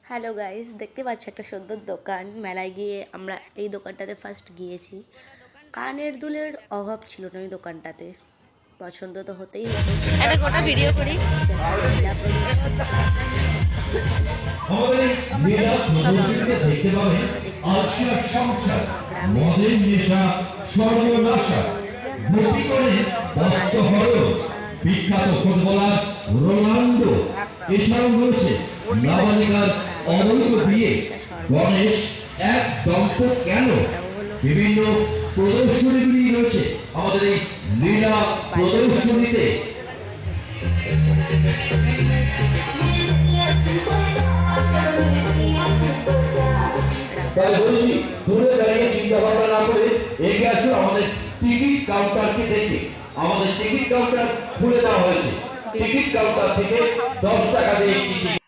Hello guys, দেখতে পাচ্ছ একটা সুন্দর দোকান। মেলায় গিয়ে আমরা এই দোকানটাতে ফার্স্ট গিয়েছি। কানের দুলের অভাব ছিল না এই দোকানটাতে। পছন্দ তো হতেই হতো। একটা গোটা ভিডিও করি। বিখ্যাত ফুটবলার রোনাল্ডো, এছাড়াও রয়েছে নাবালিকার অবৈধ বিয়ে, গণেশ এক দম্পত কেন, বিভিন্ন প্রদর্শনীগুলি রয়েছে আমাদের এই লীলা প্রদর্শনীতে। তাই বলছি, দূরে দাঁড়িয়ে চিন্তা ভাবনা না করে এগিয়ে আসুন আমাদের টিকিট কাউন্টারকে দেখে। আমাদের টিকিট কাউন্টার খুলে দেওয়া হয়েছে। টিকিট কাউন্টার থেকে 10 টাকা দিয়ে টিকিট